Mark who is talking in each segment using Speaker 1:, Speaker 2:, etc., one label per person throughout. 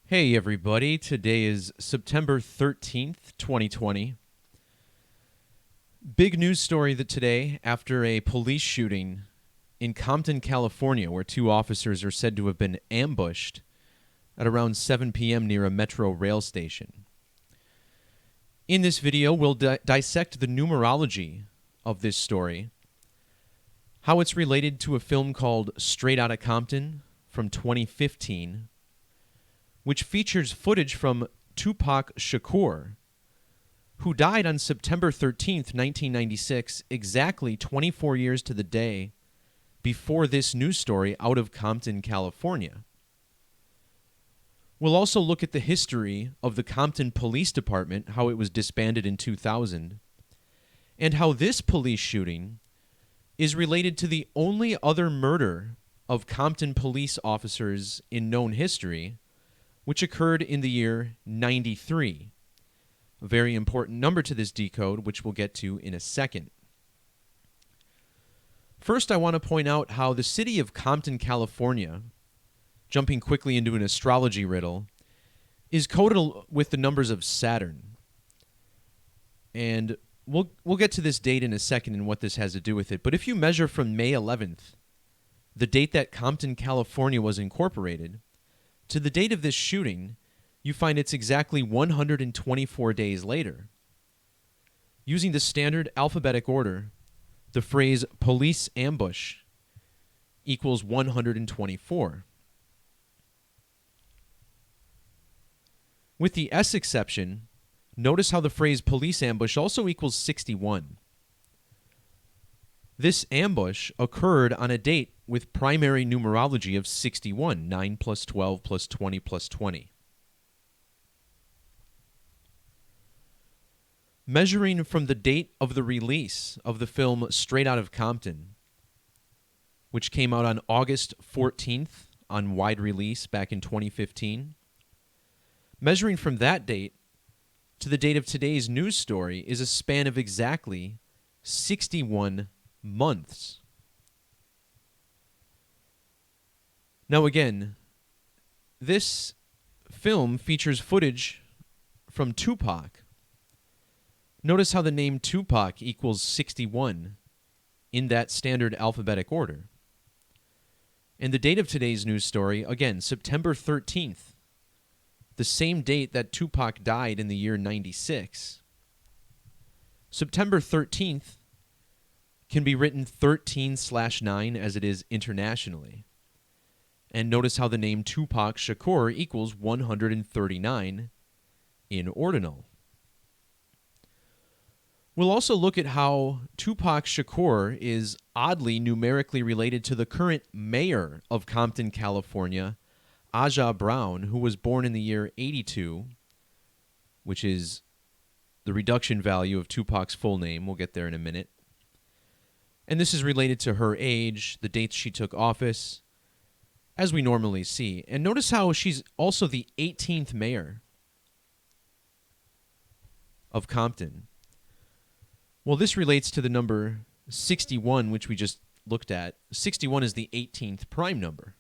Speaker 1: Hey everybody, today is September 13th, 2020. Big news story that today after a police shooting in Compton, California, where two officers are said to have been ambushed at around 7 p.m. near a metro rail station. In this video, we'll dissect the numerology of this story, how it's related to a film called Straight Outta Compton from 2015, which features footage from Tupac Shakur, who died on September 13th, 1996, exactly 24 years to the day before this news story out of Compton, California. We'll also look at the history of the Compton Police Department, how it was disbanded in 2000, and how this police shooting is related to the only other murder of Compton police officers in known history, which occurred in the year 93. A very important number to this decode, which we'll get to in a second. First, I want to point out how the city of Compton, California, jumping quickly into an astrology riddle, is coded with the numbers of Saturn. And we'll get to this date in a second and what this has to do with it. But if you measure from May 11th, the date that Compton, California was incorporated, to the date of this shooting, you find it's exactly 124 days later. Using the standard alphabetic order, the phrase police ambush equals 124. With the S exception, notice how the phrase police ambush also equals 61. This ambush occurred on a date with primary numerology of 61, 9 plus 12 plus 20 plus 20. Measuring from the date of the release of the film Straight Outta Compton, which came out on August 14th on wide release back in 2015, measuring from that date to the date of today's news story is a span of exactly 61 months. Now again, this film features footage from Tupac. Notice how the name Tupac equals 61 in that standard alphabetic order. And the date of today's news story, again, September 13th, the same date that Tupac died in the year 96. September 13th can be written 13/9 as it is internationally. And notice how the name Tupac Shakur equals 139 in ordinal. We'll also look at how Tupac Shakur is oddly numerically related to the current mayor of Compton, California, Aja Brown, who was born in the year 82, which is the reduction value of Tupac's full name. We'll get there in a minute. And this is related to her age, the dates she took office, as we normally see. And notice how she's also the 18th mayor of Compton. Well, this relates to the number 61, which we just looked at. 61 is the 18th prime number.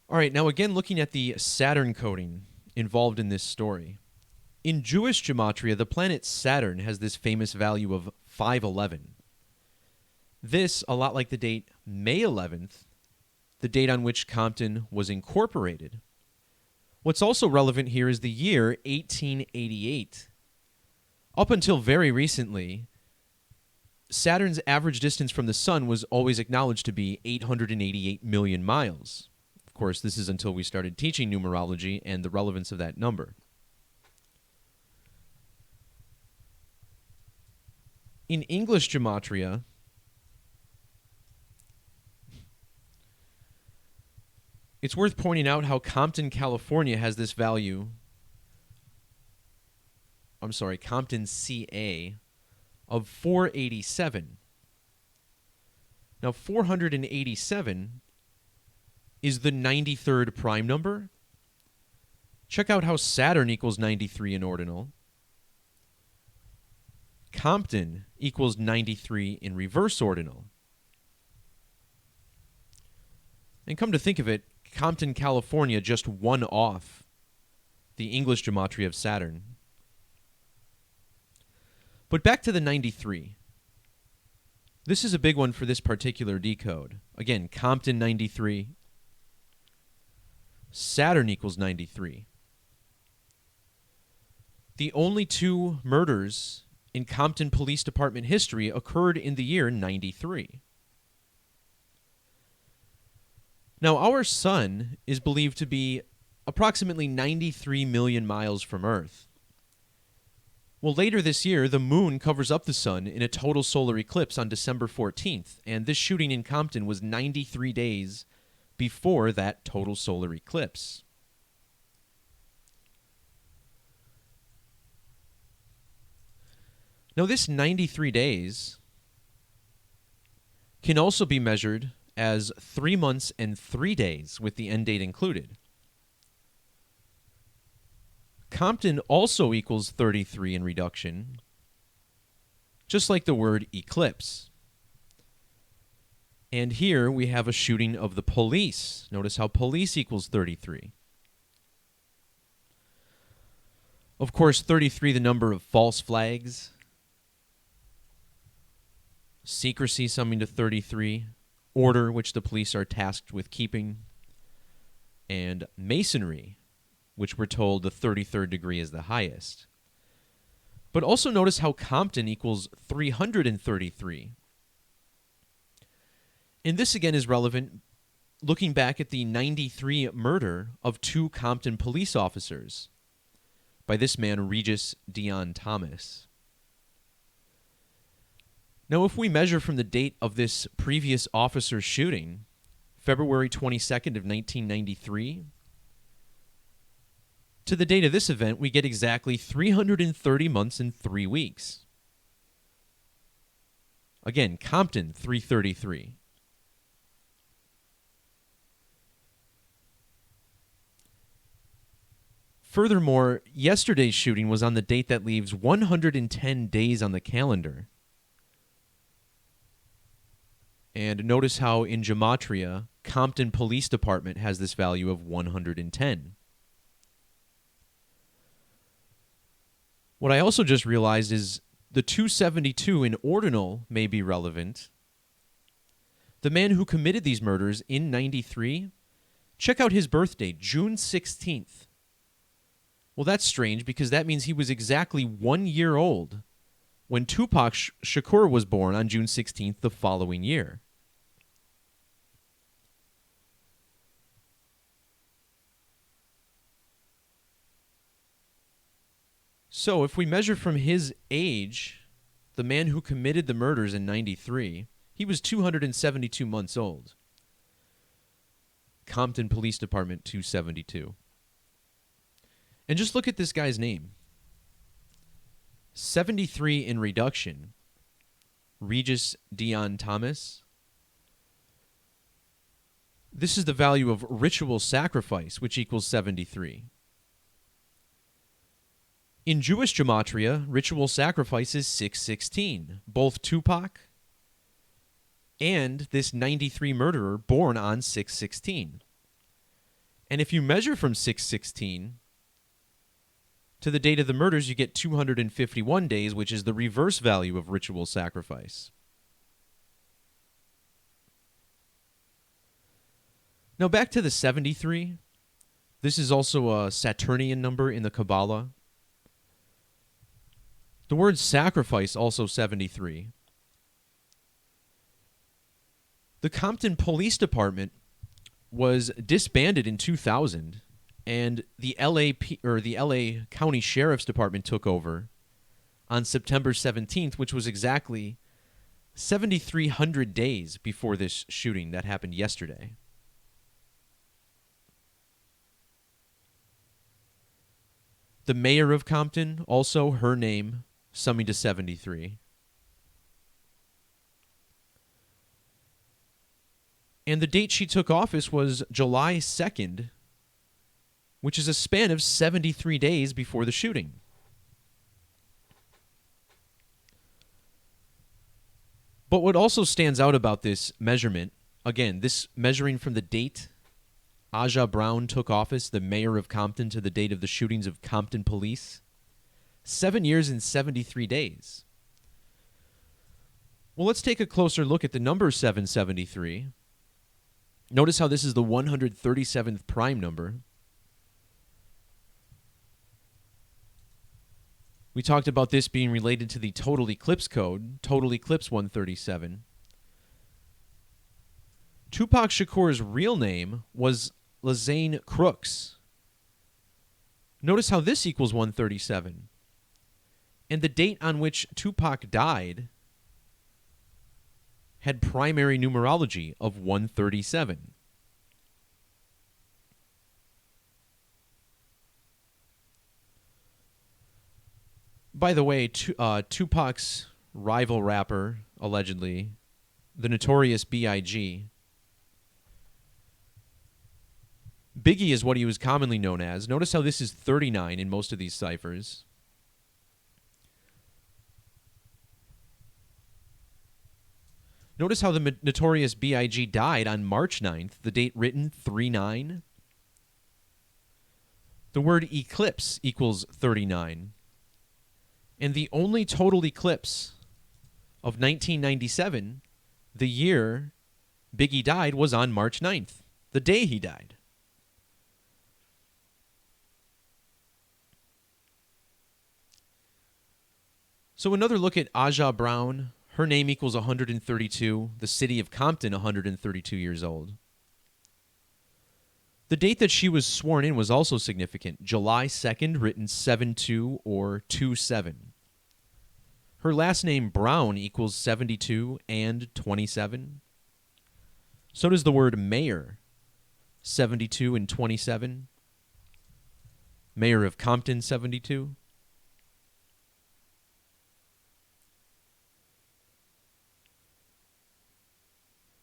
Speaker 1: All right, now again, looking at the Saturn coding involved in this story. In Jewish Gematria, the planet Saturn has this famous value of 511. This, a lot like the date May 11th, the date on which Compton was incorporated. What's also relevant here is the year 1888. Up until very recently, Saturn's average distance from the sun was always acknowledged to be 888 million miles. Of course, this is until we started teaching numerology and the relevance of that number. In English Gematria, it's worth pointing out how Compton, California has this value, Compton CA, of 487. Now, 487 is the 93rd prime number. Check out how Saturn equals 93 in ordinal. Compton equals 93 in reverse ordinal. And come to think of it, Compton, California just won off the English Gematria of Saturn. But back to the 93. This is a big one for this particular decode. Again, Compton 93. Saturn equals 93. The only two murders in Compton Police Department history occurred in the year 93. Now, our sun is believed to be approximately 93 million miles from Earth. Well, later this year, the moon covers up the sun in a total solar eclipse on December 14th, and this shooting in Compton was 93 days before that total solar eclipse. Now, this 93 days can also be measured as 3 months and 3 days with the end date included. Compton also equals 33 in reduction, just like the word eclipse. And here we have a shooting of the police. Notice how police equals 33. Of course, 33, the number of false flags. Secrecy summing to 33. Order, which the police are tasked with keeping. And masonry, which we're told the 33rd degree is the highest. But also notice how Compton equals 333. And this again is relevant looking back at the 93 murder of 2 Compton police officers by this man, Regis Dion Thomas. Now, if we measure from the date of this previous officer's shooting, February 22nd of 1993, to the date of this event, we get exactly 330 months and 3 weeks. Again, Compton, 333. Furthermore, yesterday's shooting was on the date that leaves 110 days on the calendar. And notice how in Gematria, Compton Police Department has this value of 110. What I also just realized is the 272 in ordinal may be relevant. The man who committed these murders in 93, check out his birthday, June 16th. Well, that's strange because that means he was exactly 1 year old when Tupac Shakur was born on June 16th the following year. So if we measure from his age, the man who committed the murders in 93, he was 272 months old. Compton Police Department 272. And just look at this guy's name. 73 in reduction. Regis Dion Thomas. This is the value of ritual sacrifice, which equals 73. In Jewish Gematria, ritual sacrifice is 616. Both Tupac and this 93 murderer born on 616. And if you measure from 616 to the date of the murders, you get 251 days, which is the reverse value of ritual sacrifice. Now back to the 73. This is also a Saturnian number in the Kabbalah. The word sacrifice, also 73. The Compton Police Department was disbanded in 2000, and the LA County Sheriff's Department took over on September 17th, which was exactly 7,300 days before this shooting that happened yesterday. The mayor of Compton, also her name, summing to 73. And the date she took office was July 2nd, which is a span of 73 days before the shooting. But what also stands out about this measurement again, this measuring from the date Aja Brown took office, the mayor of Compton, to the date of the shootings of Compton police. 7 years and 73 days. Well, let's take a closer look at the number 773. Notice how this is the 137th prime number. We talked about this being related to the total eclipse code, total eclipse 137. Tupac Shakur's real name was Lazane Crooks. Notice how this equals 137. And the date on which Tupac died had primary numerology of 137. By the way, Tupac's rival rapper, allegedly, the notorious Biggie. Biggie is what he was commonly known as. Notice how this is 39 in most of these ciphers. Notice how the notorious B.I.G. died on March 9th, the date written 3-9. The word eclipse equals 39. And the only total eclipse of 1997, the year Biggie died, was on March 9th, the day he died. So another look at Aja Brown. Her name equals 132. The city of Compton, 132 years old. The date that she was sworn in was also significant. July 2nd, written 7-2 or 2-7. Her last name, Brown, equals 72 and 27. So does the word mayor, 72 and 27. Mayor of Compton, 72.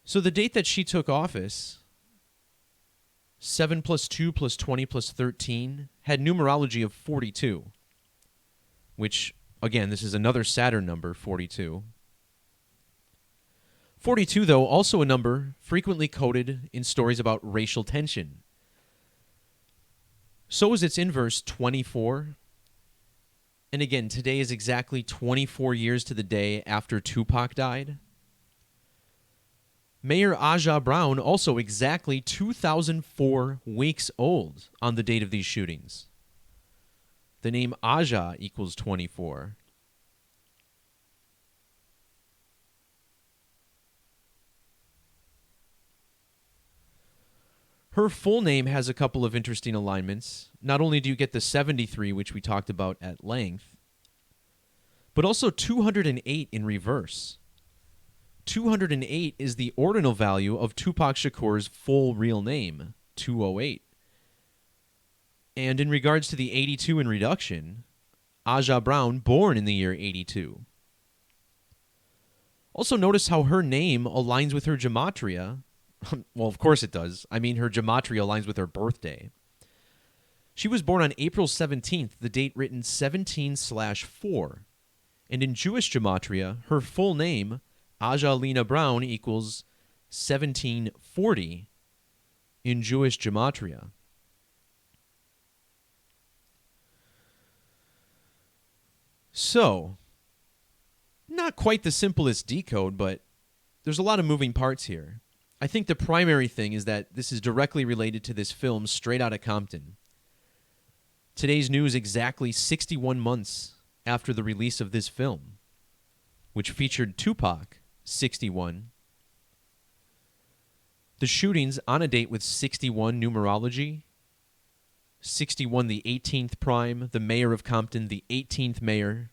Speaker 1: So the date that she took office, 7 plus 2 plus 20 plus 13, had numerology of 42, which, again, this is another Saturn number, 42. 42, though, also a number frequently quoted in stories about racial tension. So is its inverse, 24. And again, today is exactly 24 years to the day after Tupac died. Mayor Aja Brown also exactly 2004 weeks old on the date of these shootings. The name Aja equals 24. Her full name has a couple of interesting alignments. Not only do you get the 73, which we talked about at length, but also 208 in reverse. 208 is the ordinal value of Tupac Shakur's full real name, 208. And in regards to the 82 in reduction, Aja Brown, born in the year 82. Also notice how her name aligns with her Gematria. Well, of course it does. I mean, her Gematria aligns with her birthday. She was born on April 17th, the date written 17/4. And in Jewish Gematria, her full name, Aja Lena Brown, equals 1740 in Jewish Gematria. So, not quite the simplest decode, but there's a lot of moving parts here. I think the primary thing is that this is directly related to this film, Straight Outta Compton. Today's news exactly 61 months after the release of this film, which featured Tupac, 61. The shootings on a date with 61 numerology. 61, the 18th prime, the mayor of Compton, the 18th mayor.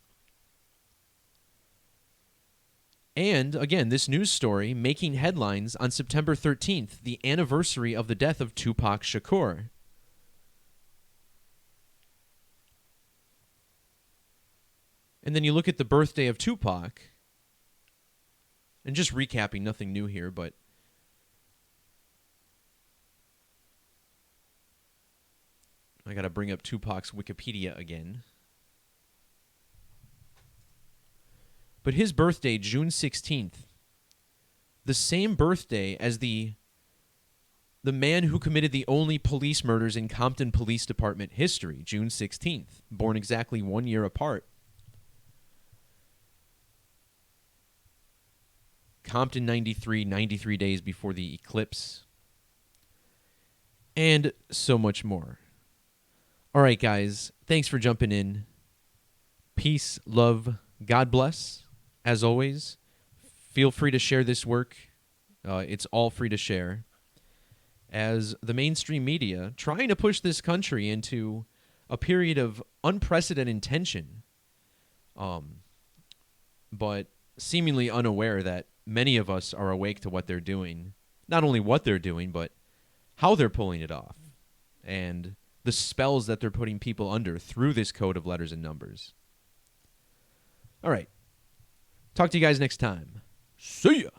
Speaker 1: And, again, this news story making headlines on September 13th, the anniversary of the death of Tupac Shakur. And then you look at the birthday of Tupac, and just recapping, nothing new here, but I got to bring up Tupac's Wikipedia again. But his birthday, June 16th, the same birthday as the man who committed the only police murders in Compton Police Department history, June 16th, born exactly 1 year apart. Compton 93, 93 days before the Eclipse. And so much more. All right, guys, thanks for jumping in. Peace, love, God bless. As always, feel free to share this work. It's all free to share. As the mainstream media trying to push this country into a period of unprecedented tension, but seemingly unaware that many of us are awake to what they're doing. Not only what they're doing, but how they're pulling it off. And the spells that they're putting people under through this code of letters and numbers. All right. Talk to you guys next time. See ya.